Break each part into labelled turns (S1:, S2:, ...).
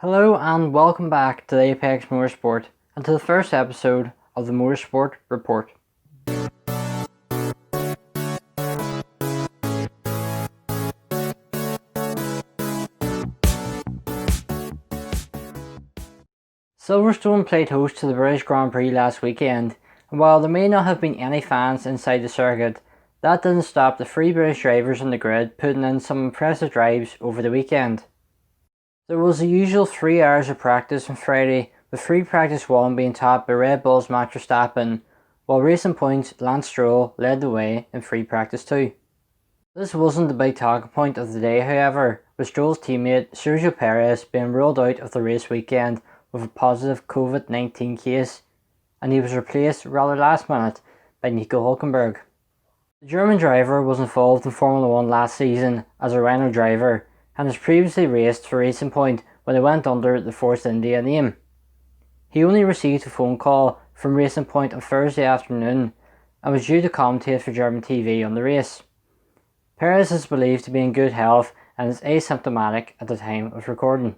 S1: Hello and welcome back to the Apex Motorsport and to the first episode of the Motorsport Report. Silverstone played host to the British Grand Prix last weekend, and while there may not have been any fans inside the circuit, that didn't stop the three British drivers on the grid putting in some impressive drives over the weekend. There was the usual 3 hours of practice on Friday, with free practice 1 being topped by Red Bull's Max Verstappen, while Racing Point's Lance Stroll led the way in free practice 2. This wasn't the big talking point of the day, however, with Stroll's teammate Sergio Perez being ruled out of the race weekend with a positive COVID-19 case, and he was replaced rather last minute by Nico Hülkenberg. The German driver was involved in Formula 1 last season as a Renault driver and has previously raced for Racing Point when it went under the Force India name. He only received a phone call from Racing Point on Thursday afternoon and was due to commentate for German TV on the race. Perez is believed to be in good health and is asymptomatic at the time of recording.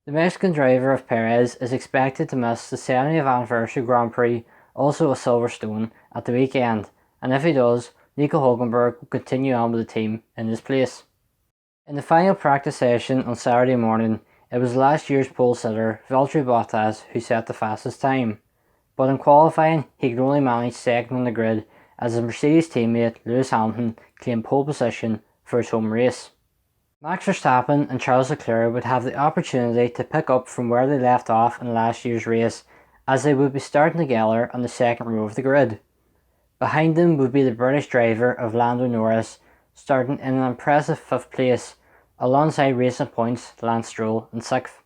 S1: The Mexican driver of Perez is expected to miss the 70th anniversary Grand Prix, also a Silverstone, at the weekend, and if he does, Nico Hülkenberg will continue on with the team in his place. In the final practice session on Saturday morning, it was last year's pole sitter Valtteri Bottas who set the fastest time, but in qualifying he could only manage second on the grid as his Mercedes teammate Lewis Hamilton claimed pole position for his home race. Max Verstappen and Charles Leclerc would have the opportunity to pick up from where they left off in last year's race, as they would be starting together on the second row of the grid. Behind them would be the British driver of Lando Norris, starting in an impressive 5th place, alongside Racing Point's Lance Stroll in 6th.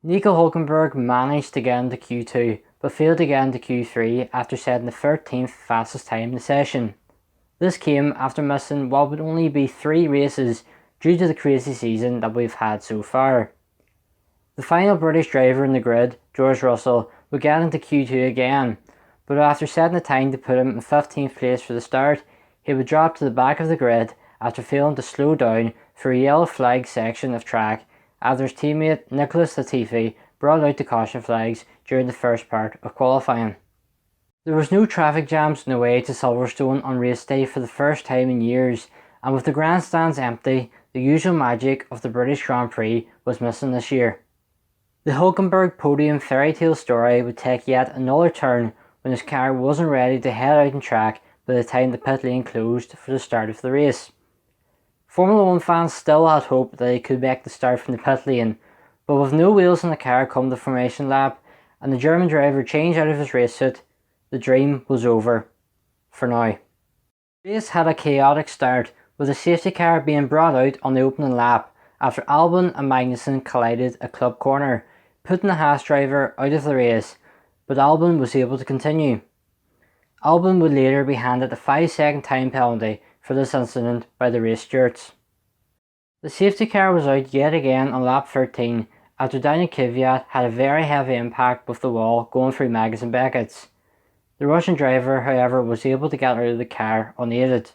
S1: Nico Hülkenberg managed to get into Q2, but failed to get into Q3 after setting the 13th fastest time in the session. This came after missing what would only be 3 races due to the crazy season that we've had so far. The final British driver in the grid, George Russell, would get into Q2 again, but after setting a time to put him in 15th place for the start, he would drop to the back of the grid after failing to slow down for a yellow flag section of track after his teammate Nicholas Latifi brought out the caution flags during the first part of qualifying. There was no traffic jams on the way to Silverstone on race day for the first time in years, and with the grandstands empty, the usual magic of the British Grand Prix was missing this year. The Hülkenberg podium fairy tale story would take yet another turn when his car wasn't ready to head out on track by the time the pit lane closed for the start of the race. Formula 1 fans still had hope that he could make the start from the pit lane, but with no wheels on the car come the formation lap and the German driver changed out of his race suit, the dream was over. For now. The race had a chaotic start, with the safety car being brought out on the opening lap after Albon and Magnussen collided at Club Corner, putting the Haas driver out of the race, but Albon was able to continue. Albon would later be handed a 5-second time penalty for this incident by the race stewards. The safety car was out yet again on lap 13 after Daniel Kvyat had a very heavy impact with the wall going through Magnussen Beckett's. The Russian driver, however, was able to get out of the car unaided.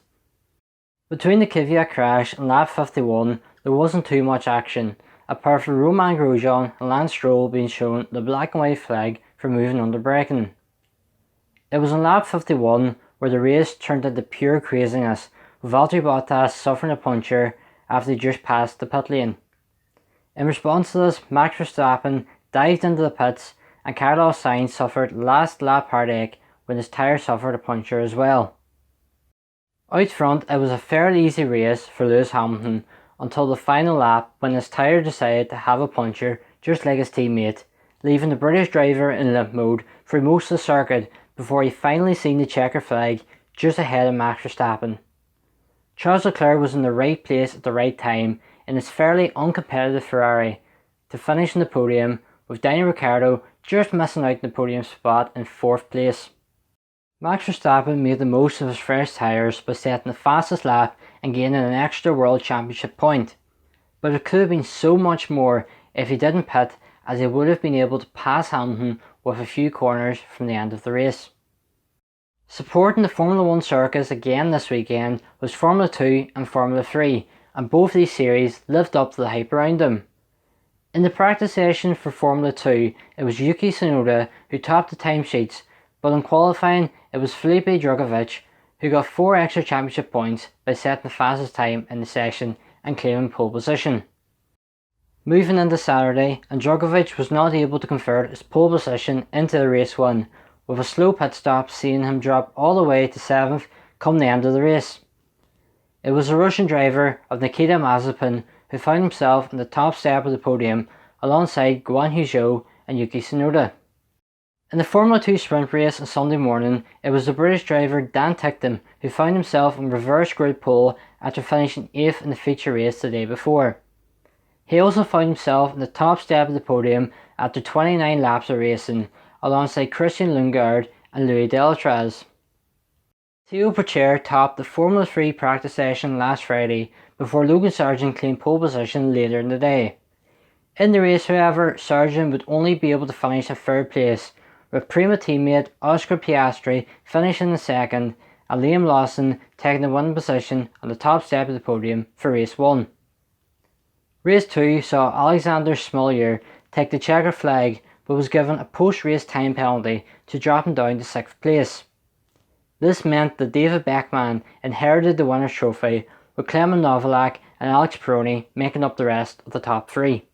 S1: Between the Kvyat crash and lap 51, there wasn't too much action, apart from Romain Grosjean and Lance Stroll being shown the black and white flag for moving under braking. It was on lap 51 where the race turned into pure craziness, with Valtteri Bottas suffering a puncture after he just passed the pit lane. In response to this, Max Verstappen dived into the pits and Carlos Sainz suffered last lap heartache when his tyre suffered a puncture as well. Out front, it was a fairly easy race for Lewis Hamilton until the final lap when his tyre decided to have a puncture just like his teammate, leaving the British driver in limp mode for most of the circuit before he finally seen the checker flag just ahead of Max Verstappen. Charles Leclerc was in the right place at the right time in his fairly uncompetitive Ferrari to finish in the podium, with Daniel Ricciardo just missing out in the podium spot in 4th place. Max Verstappen made the most of his fresh tyres by setting the fastest lap and gaining an extra World Championship point, but it could have been so much more if he didn't pit, as he would have been able to pass Hamilton with a few corners from the end of the race. Supporting the Formula 1 circus again this weekend was Formula 2 and Formula 3, and both these series lived up to the hype around them. In the practice session for Formula 2, it was Yuki Tsunoda who topped the timesheets, but in qualifying it was Felipe Drugovich who got 4 extra championship points by setting the fastest time in the session and claiming pole position. Moving into Saturday, and Drugovich was not able to convert his pole position into the race win, with a slow pit stop seeing him drop all the way to 7th come the end of the race. It was the Russian driver of Nikita Mazepin who found himself in the top step of the podium alongside Guan Yu Zhou and Yuki Tsunoda. In the Formula 2 sprint race on Sunday morning, it was the British driver Dan Ticktum who found himself in reverse grid pole after finishing 8th in the feature race the day before. He also found himself in the top step of the podium after 29 laps of racing, alongside Christian Lundgaard and Louis Delatraz. Theo Pourchaire topped the Formula 3 practice session last Friday before Logan Sargent claimed pole position later in the day. In the race, however, Sargent would only be able to finish in 3rd place, with Prima teammate Oscar Piastri finishing in 2nd and Liam Lawson taking the winning position on the top step of the podium for race 1. Race 2 saw Alexander Smolyar take the checker flag but was given a post-race time penalty to dropping down to 6th place. This meant that David Beckman inherited the winner's trophy, with Clement Novalak and Alex Peroni making up the rest of the top 3.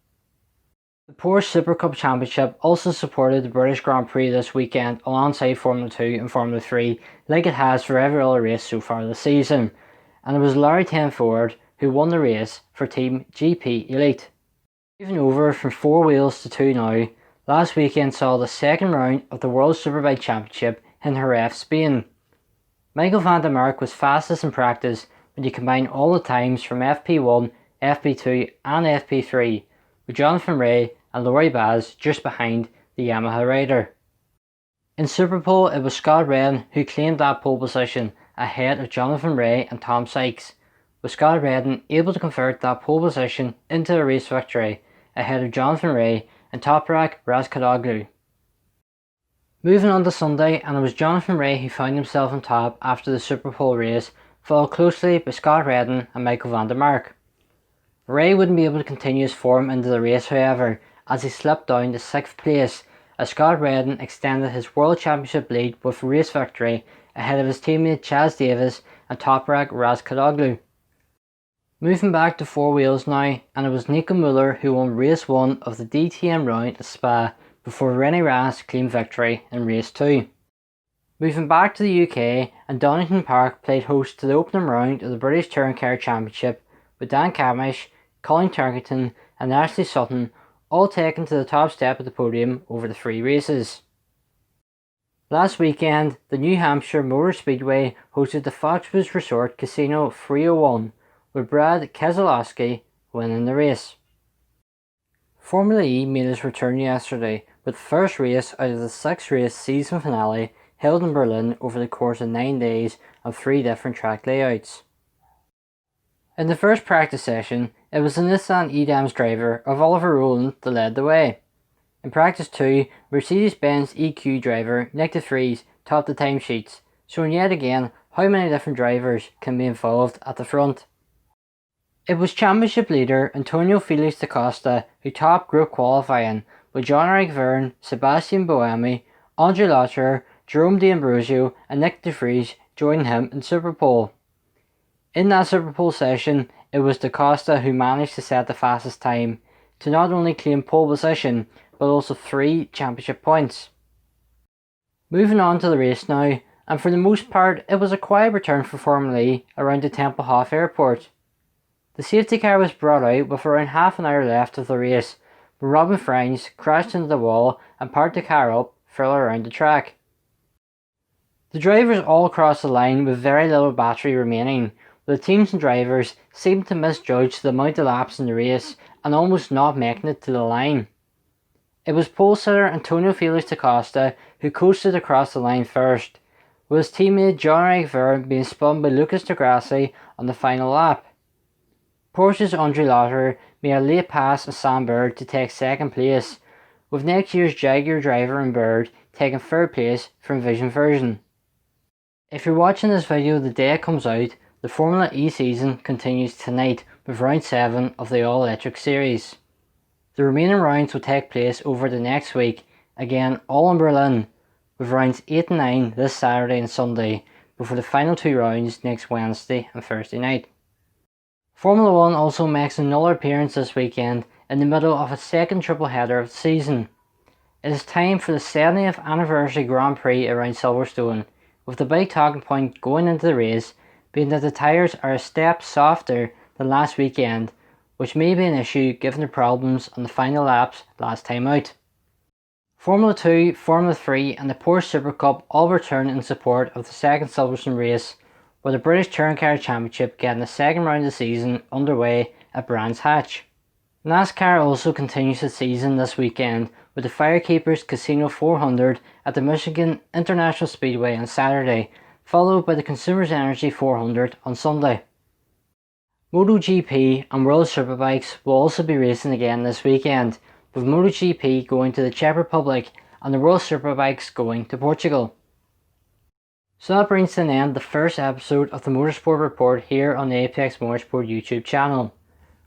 S1: The Porsche Super Cup Championship also supported the British Grand Prix this weekend alongside Formula 2 and Formula 3 like it has for every other race so far this season, and it was Larry Tenford who won the race for Team GP Elite. Moving over from 4 wheels to 2 now, last weekend saw the second round of the World Superbike Championship in Jerez, Spain. Michael van der Mark was fastest in practice when you combine all the times from FP1, FP2 and FP3, with Jonathan Rea and Laurie Baz just behind the Yamaha rider. In Superpole, it was Scott Redden who claimed that pole position ahead of Jonathan Rea and Tom Sykes, with Scott Redden able to convert that pole position into a race victory ahead of Jonathan Rea and Toprak Razkadoglu. Moving on to Sunday, and it was Jonathan Rea who found himself on top after the Superpole race, followed closely by Scott Redden and Michael van der Mark. Rea wouldn't be able to continue his form into the race, however, as he slipped down to 6th place as Scott Redden extended his World Championship lead with a race victory ahead of his teammate Chaz Davies and Toprak Razkadoglu. Moving back to 4 wheels now, and it was Nico Müller who won race 1 of the DTM round at Spa before René Rast claimed victory in race 2. Moving back to the UK, and Donington Park played host to the opening round of the British Touring Car Championship, with Dan Camish, Colin Turkington and Ashley Sutton all taken to the top step of the podium over the 3 races. Last weekend, the New Hampshire Motor Speedway hosted the Foxwoods Resort Casino 301, with Brad Keselowski winning the race. Formula E made its return yesterday, with the first race out of the 6-race season finale held in Berlin over the course of 9 days on 3 different track layouts. In the first practice session, it was the Nissan Edams driver of Oliver Rowland that led the way. In practice 2, Mercedes-Benz EQ driver Nick de Vries topped the timesheets, showing yet again how many different drivers can be involved at the front. It was championship leader Antonio Felix da Costa who topped group qualifying, with Jean-Eric Verne, Sebastian Buemi, Andre Lotterer, Jerome D'Ambrosio and Nick de Vries joining him in Superpole. In that Superpole session, it was da Costa who managed to set the fastest time, to not only claim pole position, but also 3 championship points. Moving on to the race now, and for the most part it was a quiet return for Formula E around the Tempelhof airport. The safety car was brought out with around half an hour left of the race, when Robin Franz crashed into the wall and parked the car up further around the track. The drivers all crossed the line with very little battery remaining, but the teams and drivers seemed to misjudge the amount of laps in the race and almost not making it to the line. It was pole sitter Antonio Felix da Costa who coasted across the line first, with his teammate Jean-Eric Verne being spun by Lucas di Grassi on the final lap. Porsche's Andre Lotterer made a late pass on Sam Bird to take 2nd place, with next year's Jaguar driver and Bird taking 3rd place from Vision Version. If you're watching this video the day it comes out, the Formula E season continues tonight with round 7 of the all-electric series. The remaining rounds will take place over the next week, again all in Berlin, with rounds 8 and 9 this Saturday and Sunday, before the final 2 rounds next Wednesday and Thursday night. Formula 1 also makes another appearance this weekend in the middle of a second triple header of the season. It is time for the 70th anniversary Grand Prix around Silverstone, with the big talking point going into the race being that the tyres are a step softer than last weekend, which may be an issue given the problems on the final laps last time out. Formula 2, Formula 3 and the Porsche Super Cup all return in support of the second Silverstone race, with the British Touring Car Championship getting the second round of the season underway at Brands Hatch. NASCAR also continues the season this weekend with the Firekeepers Casino 400 at the Michigan International Speedway on Saturday, followed by the Consumers Energy 400 on Sunday. MotoGP and World Superbikes will also be racing again this weekend, with MotoGP going to the Czech Republic and the World Superbikes going to Portugal. So that brings to an end the first episode of the Motorsport Report here on the Apex Motorsport YouTube channel.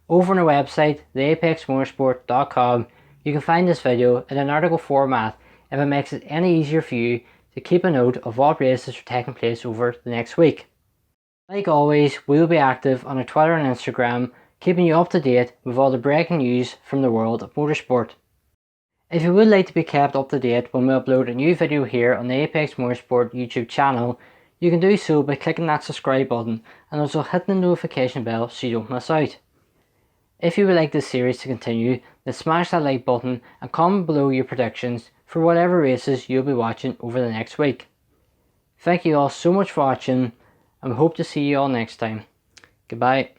S1: Over on our website, theapexmotorsport.com, you can find this video in an article format if it makes it any easier for you to keep a note of what races are taking place over the next week. Like always, we will be active on our Twitter and Instagram, keeping you up to date with all the breaking news from the world of motorsport. If you would like to be kept up to date when we upload a new video here on the Apex Motorsport YouTube channel, you can do so by clicking that subscribe button and also hitting the notification bell so you don't miss out. If you would like this series to continue, then smash that like button and comment below your predictions for whatever races you'll be watching over the next week. Thank you all so much for watching, and we hope to see you all next time. Goodbye.